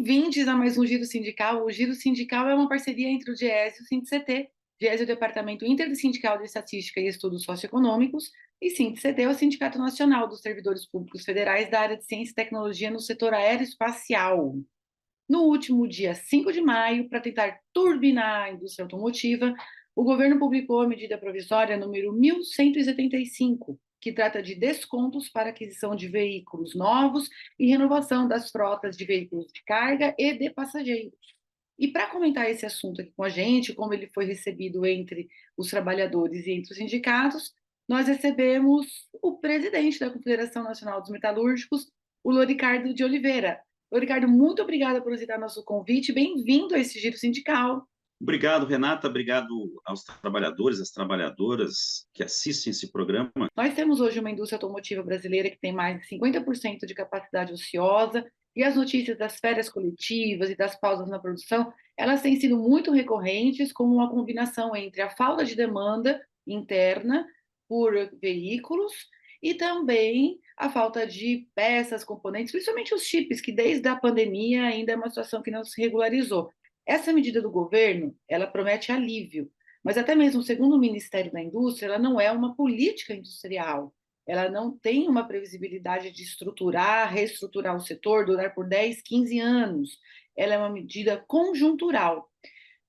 Bem-vindos a mais um Giro Sindical. O Giro Sindical é uma parceria entre o Diese e o SINDIC-CT. Diese é o Departamento Intersindical de Estatística e Estudos Socioeconômicos, e SINDIC-CT é o Sindicato Nacional dos Servidores Públicos Federais da área de Ciência e Tecnologia no setor aeroespacial. No último dia 5 de maio, para tentar turbinar a indústria automotiva, o governo publicou a medida provisória número 1175, que trata de descontos para aquisição de veículos novos e renovação das frotas de veículos de carga e de passageiros. E para comentar esse assunto aqui com a gente, como ele foi recebido entre os trabalhadores e entre os sindicatos, nós recebemos o presidente da Confederação Nacional dos Metalúrgicos, o Loricardo de Oliveira. Loricardo, muito obrigada por aceitar nosso convite. Bem-vindo a esse Giro Sindical. Obrigado, Renata. Obrigado aos trabalhadores, às trabalhadoras que assistem esse programa. Nós temos hoje uma indústria automotiva brasileira que tem mais de 50% de capacidade ociosa, e as notícias das férias coletivas e das pausas na produção, elas têm sido muito recorrentes, como uma combinação entre a falta de demanda interna por veículos e também a falta de peças, componentes, principalmente os chips, que desde a pandemia ainda é uma situação que não se regularizou. Essa medida do governo, ela promete alívio, mas até mesmo segundo o Ministério da Indústria, ela não é uma política industrial. Ela não tem uma previsibilidade de estruturar, reestruturar o setor, durar por 10, 15 anos. Ela é uma medida conjuntural.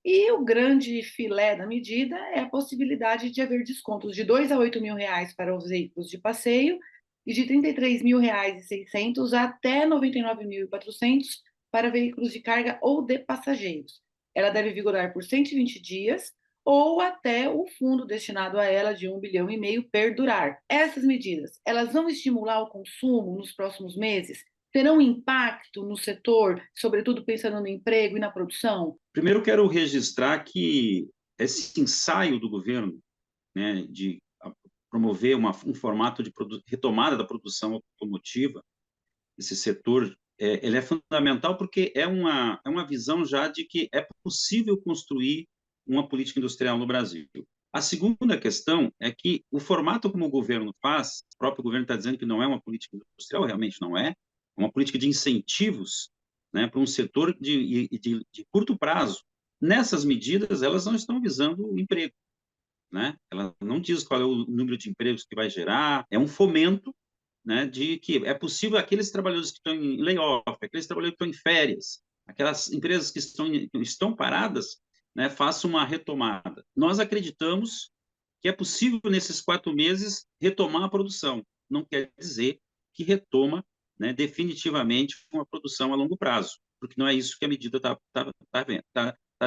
E o grande filé da medida é a possibilidade de haver descontos de 2 a 8 mil reais para os veículos de passeio e de 33 mil reais e 600 até 99.400 para veículos de carga ou de passageiros. Ela deve vigorar por 120 dias ou até o fundo destinado a ela de 1,5 bilhão perdurar. Essas medidas, elas vão estimular o consumo nos próximos meses? Terão impacto no setor, sobretudo pensando no emprego e na produção? Primeiro, quero registrar que esse ensaio do governo, né, de promover um formato de retomada da produção automotiva, esse setor, ele é fundamental porque é uma visão já de que é possível construir uma política industrial no Brasil. A segunda questão é que o formato como o governo faz, o próprio governo está dizendo que não é uma política industrial, realmente não é uma política de incentivos, né, para um setor de curto prazo. Nessas medidas, elas não estão visando o emprego, né? Ela não diz qual é o número de empregos que vai gerar, é um fomento, né, de que é possível aqueles trabalhadores que estão em layoff, aqueles trabalhadores que estão em férias, aquelas empresas que estão paradas, né, façam uma retomada. Nós acreditamos que é possível, nesses 4 meses, retomar a produção. Não quer dizer que retoma, né, definitivamente uma produção a longo prazo, porque não é isso que a medida está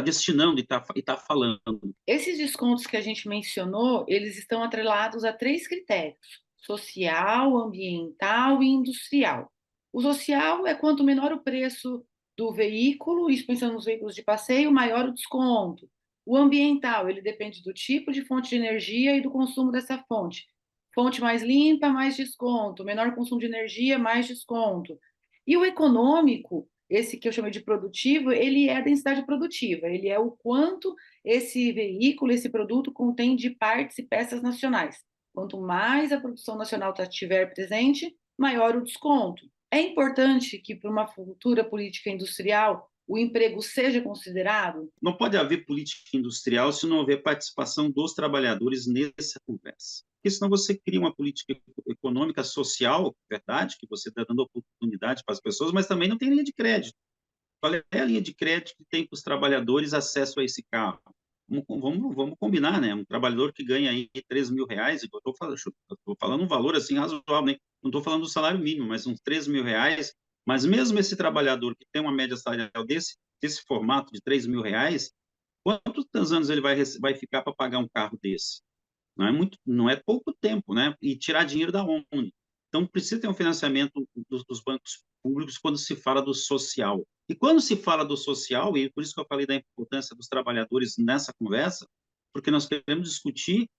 destinando e está falando. Esses descontos que a gente mencionou, eles estão atrelados a 3 critérios: social, ambiental e industrial. O social é quanto menor o preço do veículo, isso pensando nos veículos de passeio, maior o desconto. O ambiental, ele depende do tipo de fonte de energia e do consumo dessa fonte. Fonte mais limpa, mais desconto. Menor consumo de energia, mais desconto. E o econômico, esse que eu chamei de produtivo, ele é a densidade produtiva, ele é o quanto esse veículo, esse produto contém de partes e peças nacionais. Quanto mais a produção nacional estiver presente, maior o desconto. É importante que, para uma futura política industrial, o emprego seja considerado? Não pode haver política industrial se não houver participação dos trabalhadores nessa conversa. Porque senão você cria uma política econômica social, verdade, que você está dando oportunidade para as pessoas, mas também não tem linha de crédito. Qual é a linha de crédito que tem para os trabalhadores acesso a esse carro? Vamos combinar, né? Um trabalhador que ganha aí 3 mil reais, eu estou falando um valor assim razoável, né? Não estou falando do salário mínimo, mas uns 3 mil reais. Mas mesmo esse trabalhador que tem uma média salarial desse formato de 3 mil reais, quantos anos ele vai ficar para pagar um carro desse? Não é pouco tempo, né? E tirar dinheiro da onde? Então, precisa ter um financiamento dos bancos públicos quando se fala do social. E quando se fala do social, e por isso que eu falei da importância dos trabalhadores nessa conversa, porque nós queremos discutir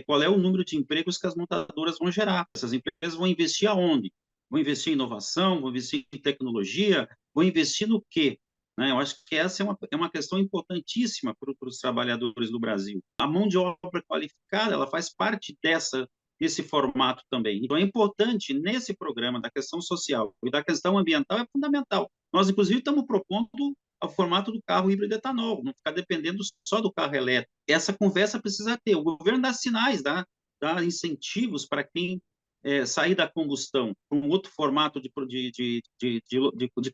qual é o número de empregos que as montadoras vão gerar. Essas empresas vão investir aonde? Vão investir em inovação, vão investir em tecnologia, vão investir no quê? Né? Eu acho que essa é uma questão importantíssima para os trabalhadores do Brasil. A mão de obra qualificada, ela faz parte desse formato também. Então, é importante, nesse programa da questão social e da questão ambiental, é fundamental Nós, inclusive, estamos propondo o formato do carro híbrido etanol, não ficar dependendo só do carro elétrico. Essa conversa precisa ter. O governo dá sinais, dá incentivos para quem sair da combustão para um outro formato de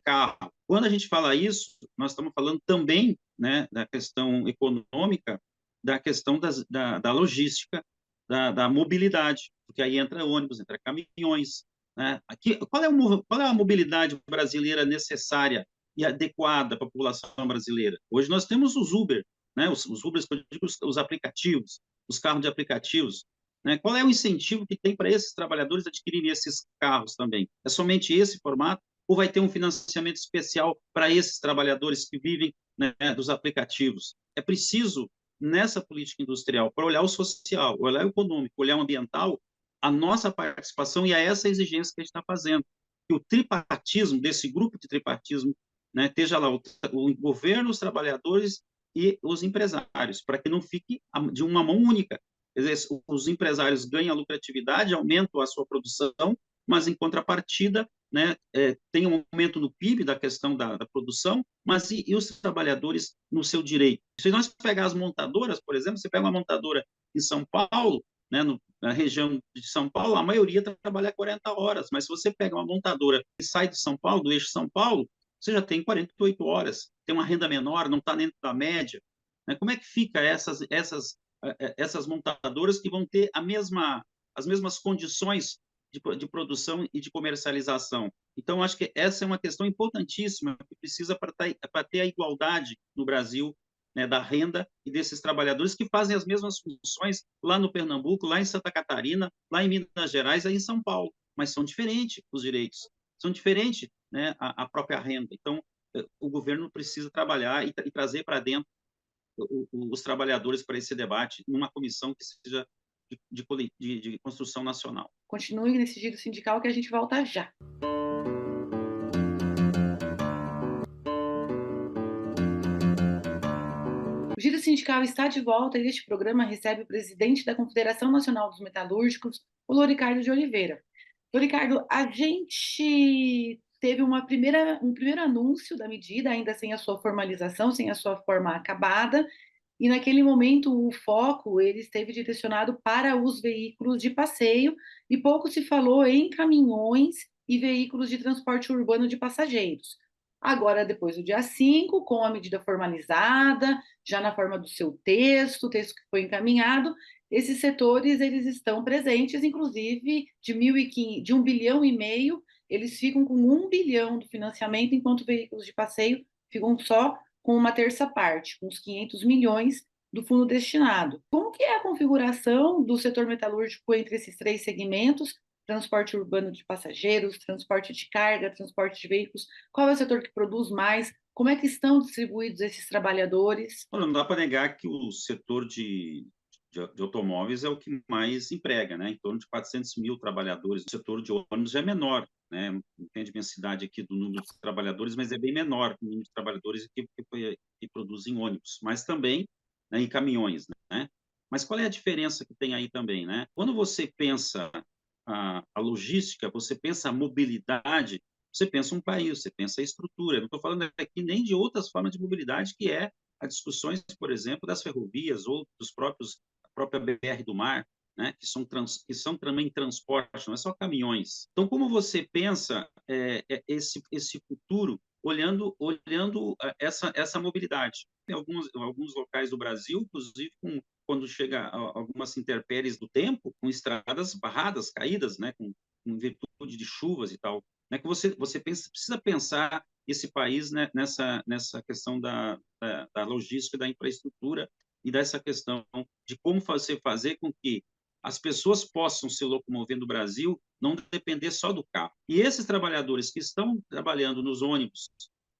carro. Quando a gente fala isso, nós estamos falando também, né, da questão econômica, da questão da logística, da mobilidade, porque aí entra ônibus, entra caminhões. Né? Aqui, qual é a mobilidade brasileira necessária e adequada para a população brasileira? Hoje nós temos os Uber, né? Os Ubers, que eu digo, os aplicativos, os carros de aplicativos. Né? Qual é o incentivo que tem para esses trabalhadores adquirirem esses carros também? É somente esse formato? Ou vai ter um financiamento especial para esses trabalhadores que vivem, né, dos aplicativos? É preciso, nessa política industrial, para olhar o social, olhar o econômico, olhar o ambiental, a nossa participação e a essa exigência que a gente está fazendo. Que o tripartismo, desse grupo de tripartismo, né, esteja lá o governo, os trabalhadores e os empresários, para que não fique de uma mão única. Quer dizer, os empresários ganham a lucratividade, aumentam a sua produção, mas em contrapartida, né, tem um aumento no PIB da questão da produção, mas e os trabalhadores no seu direito? Se nós pegar as montadoras, por exemplo, você pega uma montadora em São Paulo, né, na região de São Paulo, a maioria trabalha 40 horas, mas se você pega uma montadora que sai de São Paulo, do eixo São Paulo, você já tem 48 horas, tem uma renda menor, não está dentro da média. Né? Como é que fica essas montadoras que vão ter as mesmas condições de produção e de comercialização? Então, acho que essa é uma questão importantíssima que precisa para ter a igualdade no Brasil, né, da renda e desses trabalhadores que fazem as mesmas funções lá no Pernambuco, lá em Santa Catarina, lá em Minas Gerais, aí em São Paulo, mas são diferentes os direitos, são diferentes, né, a própria renda. Então, o governo precisa trabalhar e trazer para dentro os trabalhadores para esse debate numa comissão que seja de construção nacional. Continue nesse giro sindical que a gente volta já. O Giro Sindical está de volta e este programa recebe o presidente da Confederação Nacional dos Metalúrgicos, o Loricardo de Oliveira. Loricardo, a gente teve um primeiro anúncio da medida, ainda sem a sua formalização, sem a sua forma acabada, e naquele momento o foco ele esteve direcionado para os veículos de passeio e pouco se falou em caminhões e veículos de transporte urbano de passageiros. Agora, depois do dia 5, com a medida formalizada, já na forma do seu texto, o texto que foi encaminhado, esses setores eles estão presentes, inclusive de 1,5 bilhão, eles ficam com 1 bilhão do financiamento, enquanto veículos de passeio ficam só com uma terça parte, com os 500 milhões do fundo destinado. Como que é a configuração do setor metalúrgico entre esses três segmentos? Transporte urbano de passageiros, transporte de carga, transporte de veículos. Qual é o setor que produz mais? Como é que estão distribuídos esses trabalhadores? Olha, não dá para negar que o setor de automóveis é o que mais emprega, né? Em torno de 400 mil trabalhadores. O setor de ônibus já é menor, né? Não tem a diversidade aqui do número de trabalhadores, mas é bem menor o número de trabalhadores que produzem ônibus, mas também, né, em caminhões, né? Mas qual é a diferença que tem aí também, né? Quando você pensa a logística, você pensa a mobilidade, você pensa um país, você pensa a estrutura. Eu não estou falando aqui nem de outras formas de mobilidade, que é as discussões, por exemplo, das ferrovias ou a própria BR do mar, né, que são também transporte, não é só caminhões. Então, como você pensa esse futuro olhando essa mobilidade? Tem alguns locais do Brasil, inclusive quando chega algumas intempéries do tempo, com estradas barradas, caídas, né, com virtude de chuvas e tal, né, que você precisa pensar esse país, né, nessa questão da logística, da infraestrutura e dessa questão de como fazer com que as pessoas possam se locomover no Brasil, não depender só do carro. E esses trabalhadores que estão trabalhando nos ônibus,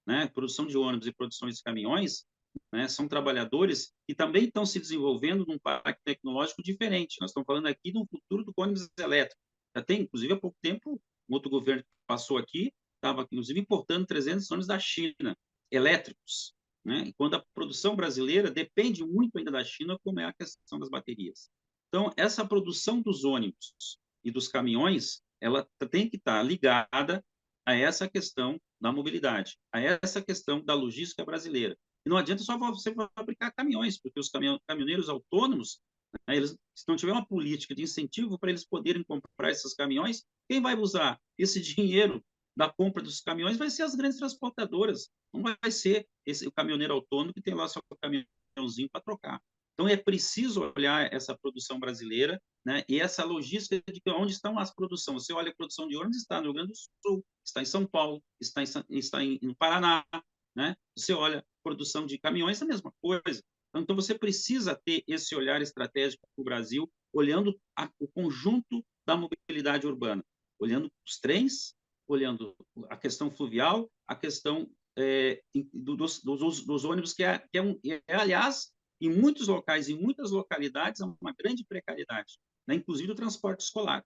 né, produção de ônibus e produção de caminhões, né, são trabalhadores que também estão se desenvolvendo num parque tecnológico diferente. Nós estamos falando aqui do futuro do ônibus elétrico. Já tem, inclusive, há pouco tempo, um outro governo que passou aqui, estava, inclusive, importando 300 ônibus da China, elétricos. Né? E quando a produção brasileira depende muito ainda da China, como é a questão das baterias. Então, essa produção dos ônibus e dos caminhões, ela tem que estar ligada a essa questão da mobilidade, a essa questão da logística brasileira. E não adianta só você fabricar caminhões, porque os caminhoneiros autônomos, né, eles, se não tiver uma política de incentivo para eles poderem comprar esses caminhões, quem vai usar esse dinheiro da compra dos caminhões vai ser as grandes transportadoras, não vai ser o caminhoneiro autônomo que tem lá seu caminhãozinho para trocar. Então, é preciso olhar essa produção brasileira, né, e essa logística de onde estão as produções. Você olha a produção de ônibus, está no Rio Grande do Sul, está em São Paulo, está no Paraná, né? Você olha a produção de caminhões, é a mesma coisa. Então, você precisa ter esse olhar estratégico para o Brasil, olhando o conjunto da mobilidade urbana, olhando os trens, olhando a questão fluvial, a questão dos ônibus, aliás, em muitos locais, em muitas localidades, é uma grande precariedade, né? Inclusive do transporte escolar,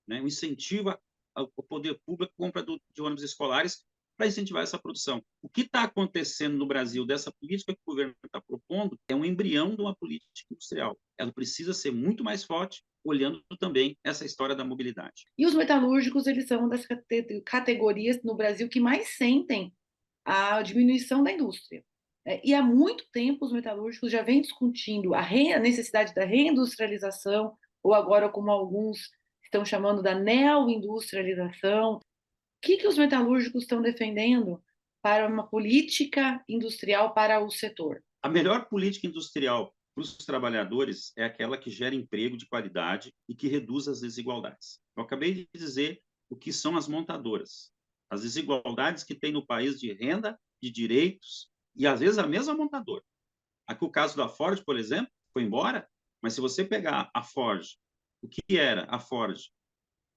né? O incentivo ao poder público, compra de ônibus escolares para incentivar essa produção. O que está acontecendo no Brasil dessa política que o governo está propondo é um embrião de uma política industrial. Ela precisa ser muito mais forte, olhando também essa história da mobilidade. E os metalúrgicos, eles são uma das categorias no Brasil que mais sentem a diminuição da indústria. E há muito tempo os metalúrgicos já vêm discutindo a necessidade da reindustrialização, ou agora, como alguns estão chamando, da neoindustrialização. O que os metalúrgicos estão defendendo para uma política industrial para o setor? A melhor política industrial para os trabalhadores é aquela que gera emprego de qualidade e que reduz as desigualdades. Eu acabei de dizer o que são as montadoras. As desigualdades que tem no país de renda, de direitos, e às vezes a mesma montadora. Aqui o caso da Ford, por exemplo, foi embora, mas se você pegar a Ford, o que era a Ford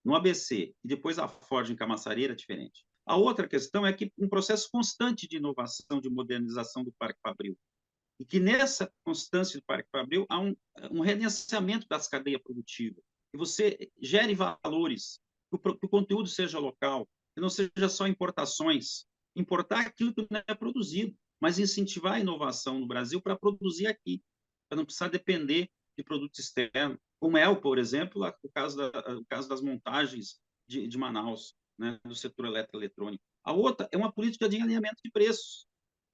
no ABC e depois a Ford em Camaçari, era diferente. A outra questão é que um processo constante de inovação, de modernização do Parque Fabril, e que nessa constância do Parque Fabril há um regenciamento das cadeias produtivas, que você gere valores, que o conteúdo seja local, que não seja só importações, importar aquilo que não é produzido, mas incentivar a inovação no Brasil para produzir aqui, para não precisar depender de produto externo, como é, por exemplo, o caso das montagens de Manaus, né, do setor eletroeletrônico. A outra é uma política de alinhamento de preços,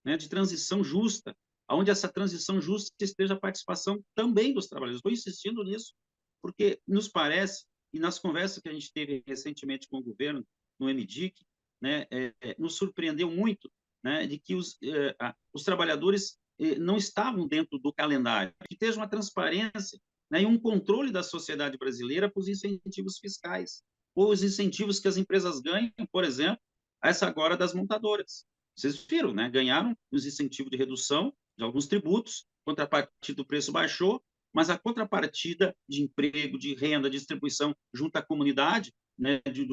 né, de transição justa, onde essa transição justa esteja a participação também dos trabalhadores. Estou insistindo nisso, porque nos parece, e nas conversas que a gente teve recentemente com o governo, no MDIC, né, nos surpreendeu muito, né, de que os trabalhadores não estavam dentro do calendário, que esteja uma transparência, né, e um controle da sociedade brasileira para os incentivos fiscais, ou os incentivos que as empresas ganham, por exemplo, essa agora das montadoras. Vocês viram, né? Ganharam os incentivos de redução de alguns tributos, contrapartida do preço baixou, mas a contrapartida de emprego, de renda, de distribuição junto à comunidade, né, de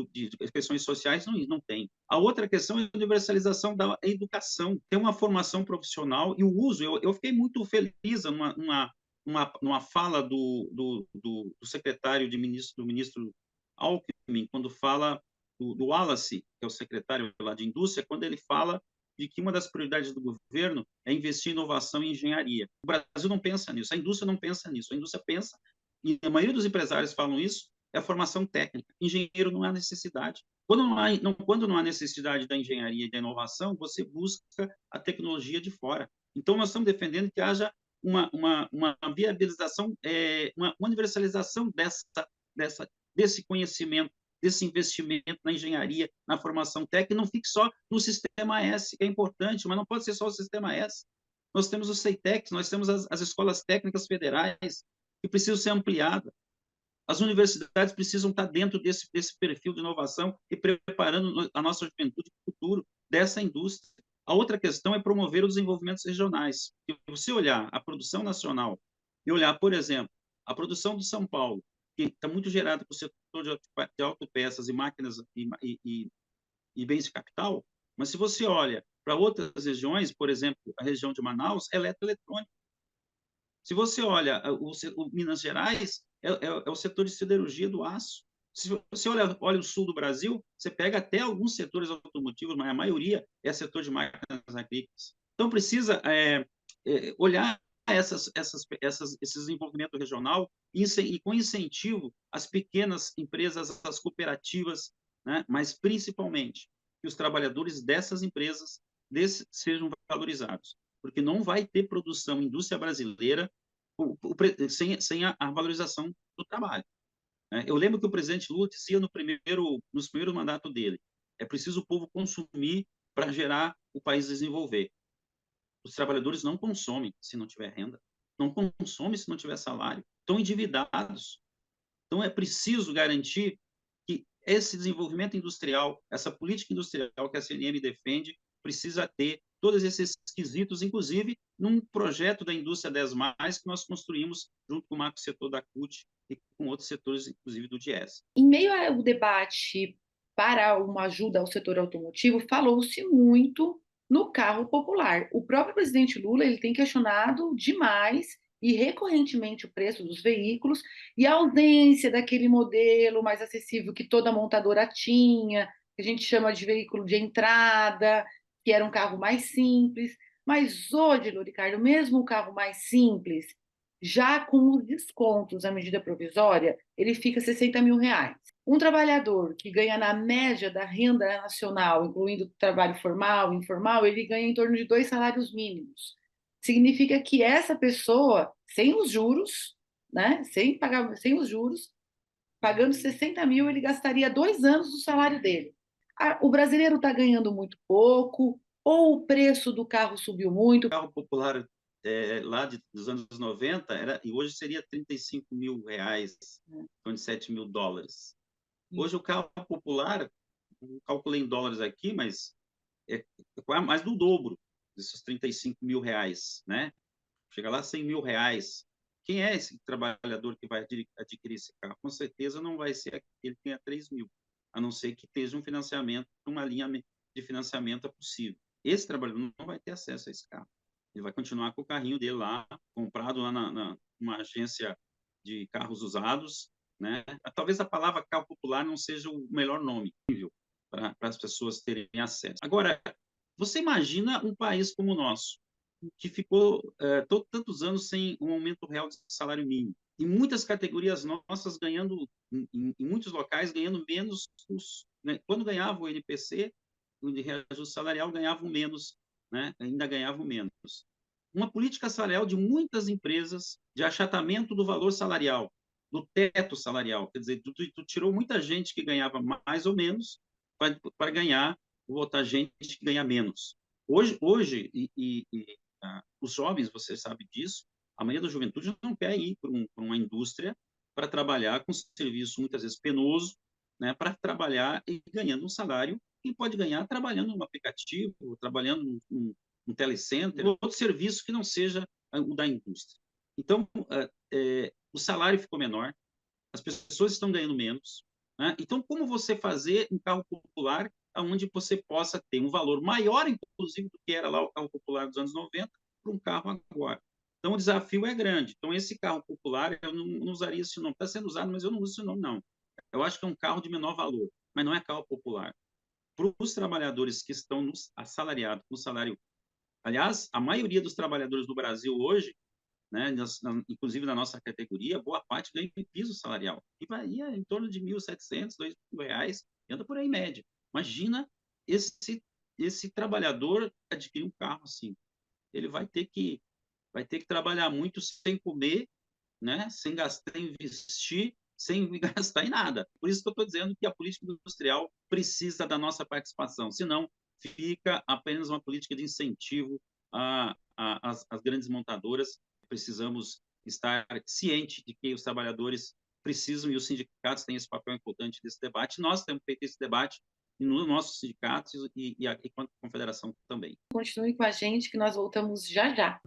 questões sociais, não tem. A outra questão é a universalização da educação, ter uma formação profissional e o uso. Eu fiquei muito feliz numa fala do secretário do ministro Alckmin, quando fala do Wallace, que é o secretário lá de indústria, quando ele fala de que uma das prioridades do governo é investir em inovação e engenharia. O Brasil não pensa nisso, a indústria não pensa nisso. A indústria pensa, e a maioria dos empresários falam isso, é a formação técnica. Engenheiro não há necessidade. Quando não há necessidade da engenharia e da inovação, você busca a tecnologia de fora. Então, nós estamos defendendo que haja uma viabilização, uma universalização desse conhecimento, desse investimento na engenharia, na formação técnica, não fique só no Sistema S, que é importante, mas não pode ser só o Sistema S. Nós temos o CEITEX, nós temos as escolas técnicas federais, que precisam ser ampliadas. As universidades precisam estar dentro desse perfil de inovação e preparando a nossa juventude para o futuro dessa indústria. A outra questão é promover os desenvolvimentos regionais. Se você olhar a produção nacional e olhar, por exemplo, a produção de São Paulo, que está muito gerada por setor de autopeças e máquinas e bens de capital, mas se você olha para outras regiões, por exemplo, a região de Manaus, é eletroeletrônica. Se você olha o Minas Gerais, é o setor de siderurgia do aço. Se você olha o sul do Brasil, você pega até alguns setores automotivos, mas a maioria é setor de máquinas agrícolas. Então, precisa olhar esse desenvolvimento regional e com incentivo às pequenas empresas, às cooperativas, né? Mas principalmente que os trabalhadores dessas empresas sejam valorizados, porque não vai ter produção, indústria brasileira sem a valorização do trabalho, né? Eu lembro que o presidente Lula dizia nos primeiros mandatos dele, é preciso o povo consumir para gerar o país desenvolver. Os trabalhadores não consomem se não tiver renda, não consomem se não tiver salário, estão endividados. Então, é preciso garantir que esse desenvolvimento industrial, essa política industrial que a CNM defende, precisa ter todos esses quesitos, inclusive num projeto da Indústria 10+, que nós construímos junto com o macro setor da CUT e com outros setores, inclusive do DIES. Em meio ao debate para uma ajuda ao setor automotivo, falou-se muito no carro popular. O próprio presidente Lula ele tem questionado demais e recorrentemente o preço dos veículos e a ausência daquele modelo mais acessível que toda montadora tinha, que a gente chama de veículo de entrada, que era um carro mais simples. Mas hoje, Ricardo, mesmo o carro mais simples, já com os descontos da medida provisória, ele fica R$ 60.000. Um trabalhador que ganha na média da renda nacional, incluindo trabalho formal e informal, ele ganha em torno de 2 salários mínimos. Significa que essa pessoa, sem os juros, né, sem os juros, pagando 60 mil, ele gastaria 2 anos do salário dele. O brasileiro está ganhando muito pouco, ou o preço do carro subiu muito. O carro popular lá dos anos 90 e hoje seria R$ 35.000, então de $7.000. Hoje o carro popular, não calculei em dólares aqui, mas é mais do dobro desses R$ 35.000, né? Chega lá a R$ 100.000. Quem é esse trabalhador que vai adquirir esse carro? Com certeza não vai ser aquele que tenha 3 mil, a não ser que esteja um financiamento, uma linha de financiamento possível. Esse trabalhador não vai ter acesso a esse carro. Ele vai continuar com o carrinho dele lá, comprado lá numa agência de carros usados, né? Talvez a palavra carro popular não seja o melhor nome para as pessoas terem acesso. Agora, você imagina um país como o nosso, que ficou tantos anos sem um aumento real de salário mínimo. Em muitas categorias nossas, ganhando, em muitos locais, ganhando menos. Né? Quando ganhava o NPC, o de reajuste salarial, ganhavam menos, né? Ainda ganhavam menos. Uma política salarial de muitas empresas de achatamento do valor salarial, do teto salarial. Quer dizer, tu tirou muita gente que ganhava mais ou menos para ganhar outra gente que ganha menos. Hoje os jovens, você sabe disso, a maioria da juventude não quer ir para uma indústria para trabalhar com serviço muitas vezes penoso, né, para trabalhar e ganhando um salário que ele pode ganhar trabalhando no aplicativo, trabalhando num telecenter, outro serviço que não seja o da indústria. Então, o salário ficou menor, as pessoas estão ganhando menos, né? Então, como você fazer um carro popular onde você possa ter um valor maior, inclusive, do que era lá o carro popular dos anos 90, para um carro agora? Então, o desafio é grande. Então, esse carro popular, eu não usaria esse nome. Está sendo usado, mas eu não uso esse nome, não. Eu acho que é um carro de menor valor, mas não é carro popular. Para os trabalhadores que estão assalariados, com salário... Aliás, a maioria dos trabalhadores do Brasil hoje, né, inclusive na nossa categoria, boa parte ganha em piso salarial, que varia em torno de R$ 1.700, R$ 2.000, anda por aí em média. Imagina esse trabalhador adquirir um carro assim. Ele vai ter que trabalhar muito sem comer, né, sem gastar em vestir, sem gastar em nada. Por isso que eu estou dizendo que a política industrial precisa da nossa participação, senão fica apenas uma política de incentivo às grandes montadoras. Precisamos estar cientes de que os trabalhadores precisam e os sindicatos têm esse papel importante nesse debate. Nós temos feito esse debate nos nossos sindicatos e a confederação também. Continue com a gente que nós voltamos já já.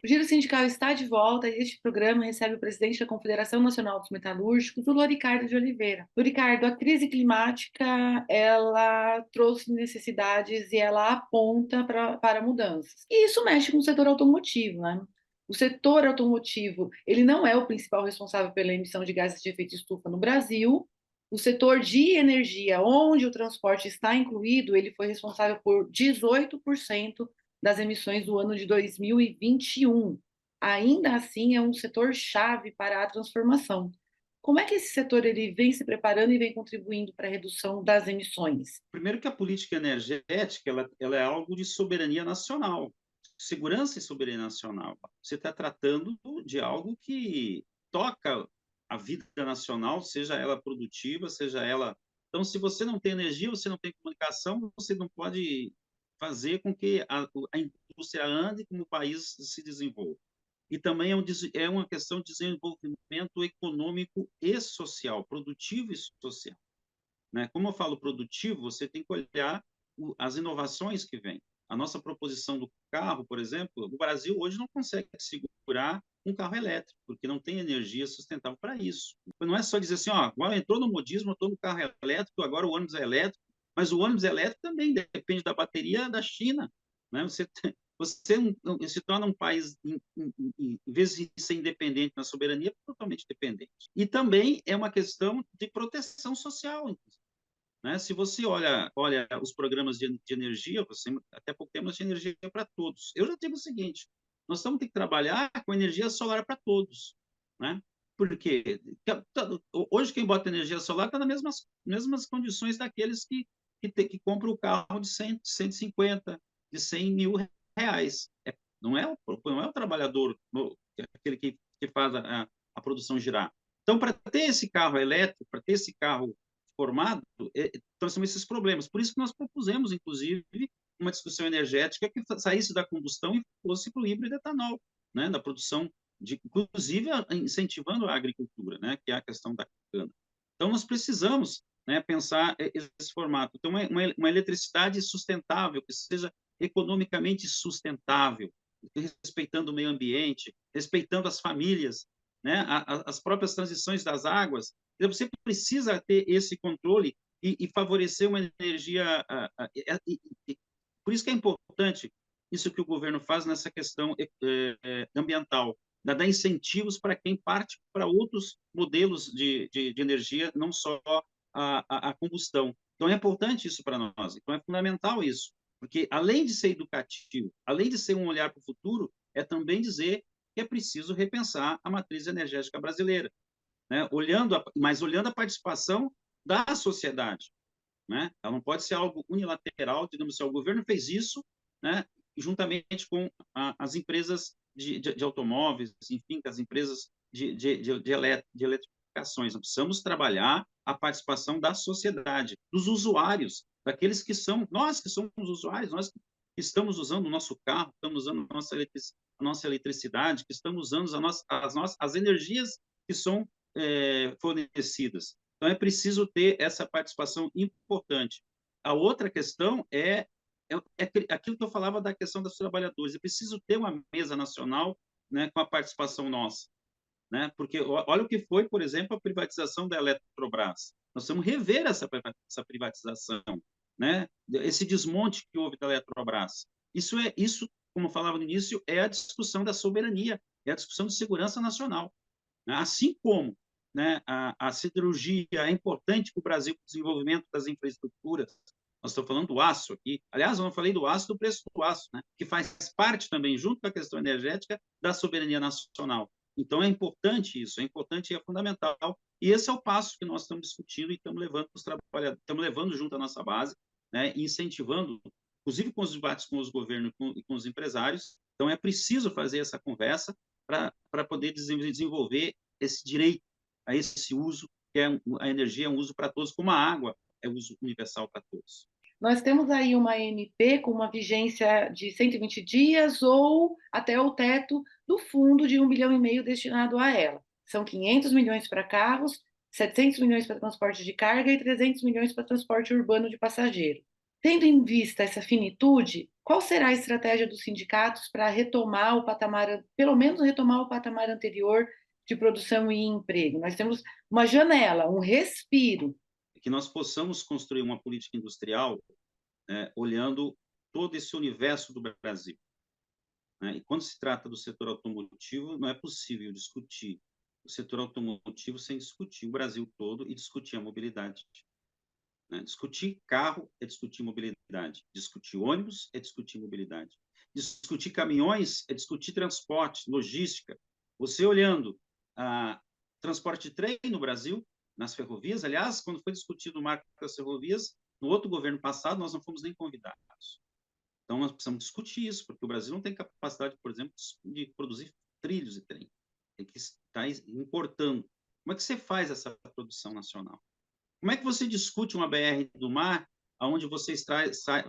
O Giro Sindical está de volta e este programa recebe o presidente da Confederação Nacional dos Metalúrgicos, o Ricardo de Oliveira. Ricardo, a crise climática, ela trouxe necessidades e ela aponta para mudanças. E isso mexe com o setor automotivo, né? O setor automotivo, ele não é o principal responsável pela emissão de gases de efeito estufa no Brasil. O setor de energia, onde o transporte está incluído, ele foi responsável por 18% das emissões do ano de 2021. ainda assim é um setor chave para a transformação. Como é que esse setor ele vem se preparando e vem contribuindo para a redução das emissões? Primeiro que a política energética, ela é algo de soberania nacional, segurança e soberania nacional. Você está tratando de algo que toca a vida nacional, seja ela produtiva, seja ela... Então, se você não tem energia, você não tem comunicação, você não pode fazer com que a indústria ande, como o país se desenvolva. E também é uma questão de desenvolvimento econômico e social, produtivo e social, né? Como eu falo produtivo, você tem que olhar as inovações que vêm. A nossa proposição do carro, por exemplo, o Brasil hoje não consegue segurar um carro elétrico, porque não tem energia sustentável para isso. Não é só dizer assim, ó, agora entrou no modismo, estou no carro elétrico, agora o ônibus é elétrico, mas o ônibus elétrico também depende da bateria da China, né? Você se torna um país, em vez de ser independente na soberania, totalmente dependente. E também é uma questão de proteção social, né? Se você olha os programas de energia, você até pouco temos de energia para todos. Eu já digo o seguinte: nós estamos ter que trabalhar com energia solar para todos, né? Porque hoje quem bota energia solar está nas mesmas condições daqueles que compram o carro de 100, 150, de 100 mil reais. Não é o trabalhador, aquele que faz a produção girar. Então, para ter esse carro elétrico, para ter esse carro formado, então são esses problemas. Por isso que nós propusemos, inclusive, uma discussão energética que saísse da combustão e fosse para o híbrido etanol, né, da produção, inclusive incentivando a agricultura, né, que é a questão da cana. Então, nós precisamos, né, pensar esse formato. Então, uma eletricidade sustentável, que seja economicamente sustentável, respeitando o meio ambiente, respeitando as famílias, né, as próprias transições das águas. Então, você precisa ter esse controle e favorecer uma energia. Por isso que é importante isso que o governo faz nessa questão ambiental, dar incentivos para quem parte para outros modelos de energia, não só a combustão. Então, é importante isso para nós. Então, é fundamental isso, porque além de ser educativo, além de ser um olhar para o futuro, é também dizer que é preciso repensar a matriz energética brasileira, né? Mas olhando a participação da sociedade, né? Ela não pode ser algo unilateral, digamos assim, o governo fez isso, né? Juntamente com as empresas de automóveis, enfim, as empresas de eletrificações. Nós precisamos trabalhar a participação da sociedade, dos usuários, daqueles que são, nós que somos usuários, nós que estamos usando o nosso carro, estamos usando a nossa eletricidade, que estamos usando as energias que são fornecidas. Então, é preciso ter essa participação importante. A outra questão é aquilo que eu falava da questão dos trabalhadores. É preciso ter uma mesa nacional, né, com a participação nossa, né? Porque olha o que foi, por exemplo, a privatização da Eletrobras. Nós temos que rever essa privatização, né? Esse desmonte que houve da Eletrobras. Isso, como eu falava no início, é a discussão da soberania, é a discussão de segurança nacional, né? Assim como, né, a siderurgia é importante para o Brasil, para o desenvolvimento das infraestruturas. Nós estamos falando do aço aqui. Aliás, eu não falei do aço, do preço do aço, né, que faz parte também, junto com a questão energética, da soberania nacional. Então, é importante isso, é importante e é fundamental. E esse é o passo que nós estamos discutindo e estamos levando para os trabalhadores, estamos levando junto à nossa base, né, incentivando, inclusive com os debates com os governos e com os empresários. Então, é preciso fazer essa conversa para poder desenvolver esse direito a esse uso, que a energia é um uso para todos, como a água é uso universal para todos. Nós temos aí uma MP com uma vigência de 120 dias ou até o teto do fundo de 1,5 bilhão destinado a ela. São 500 milhões para carros, 700 milhões para transporte de carga e 300 milhões para transporte urbano de passageiro. Tendo em vista essa finitude, qual será a estratégia dos sindicatos para retomar o patamar, pelo menos retomar o patamar anterior de produção e emprego? Nós temos uma janela, um respiro. Que nós possamos construir uma política industrial, né, olhando todo esse universo do Brasil, né? E quando se trata do setor automotivo, não é possível discutir o setor automotivo sem discutir o Brasil todo e discutir a mobilidade, né? Discutir carro é discutir mobilidade, discutir ônibus é discutir mobilidade. Discutir caminhões é discutir transporte, logística. Você olhando transporte de trem no Brasil, nas ferrovias, aliás, quando foi discutido o marco das ferrovias, no outro governo passado, nós não fomos nem convidados. Então, nós precisamos discutir isso, porque o Brasil não tem capacidade, por exemplo, de produzir trilhos de trem. Tem que estar importando. Como é que você faz essa produção nacional? Como é que você discute uma BR do mar, onde você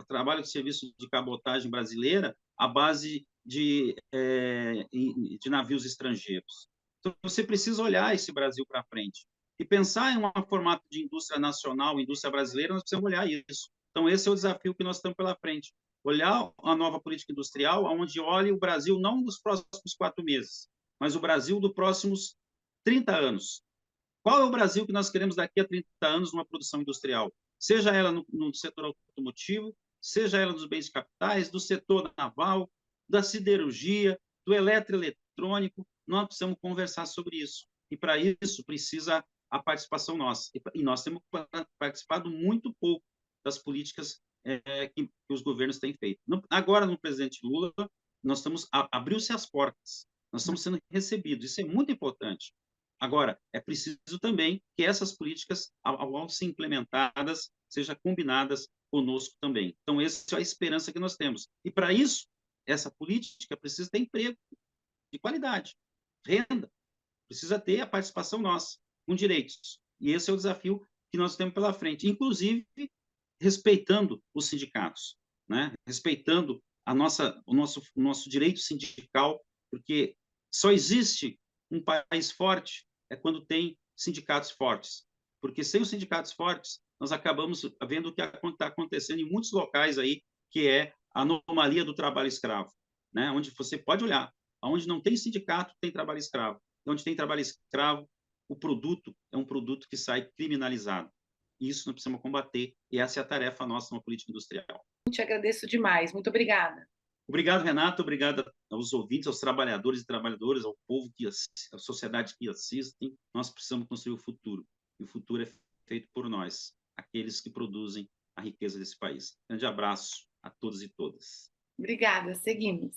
trabalha com serviço de cabotagem brasileira à base de navios estrangeiros? Então, você precisa olhar esse Brasil para frente. E pensar em um formato de indústria nacional, indústria brasileira, nós precisamos olhar isso. Então, esse é o desafio que nós temos pela frente. Olhar a nova política industrial, onde olhe o Brasil não dos próximos 4 meses, mas o Brasil dos próximos 30 anos. Qual é o Brasil que nós queremos daqui a 30 anos numa produção industrial? Seja ela no setor automotivo, seja ela nos bens capitais, do setor naval, da siderurgia, do eletroeletrônico, nós precisamos conversar sobre isso. E, para isso, precisa a participação nossa. E nós temos participado muito pouco das políticas que os governos têm feito. Agora, no presidente Lula, nós estamos abriu-se as portas. Nós estamos sendo recebidos. Isso é muito importante. Agora, é preciso também que essas políticas, ao ser implementadas, sejam combinadas conosco também. Então, essa é a esperança que nós temos. E, para isso, essa política precisa ter emprego de qualidade, renda, precisa ter a participação nossa, com direitos. E esse é o desafio que nós temos pela frente, inclusive respeitando os sindicatos, né? Respeitando o nosso direito sindical, porque só existe um país forte quando tem sindicatos fortes, porque sem os sindicatos fortes, nós acabamos vendo o que está acontecendo em muitos locais aí, que é a anomalia do trabalho escravo, né? Onde você pode olhar, onde não tem sindicato, tem trabalho escravo. Onde tem trabalho escravo, o produto é um produto que sai criminalizado. Isso nós precisamos combater, e essa é a tarefa nossa numa política industrial. Te agradeço demais. Muito obrigada. Obrigado, Renato. Obrigado aos ouvintes, aos trabalhadores e trabalhadoras, ao povo, à sociedade que assistem. Nós precisamos construir o futuro. E o futuro é feito por nós, aqueles que produzem a riqueza desse país. Grande abraço a todos e todas. Obrigada. Seguimos.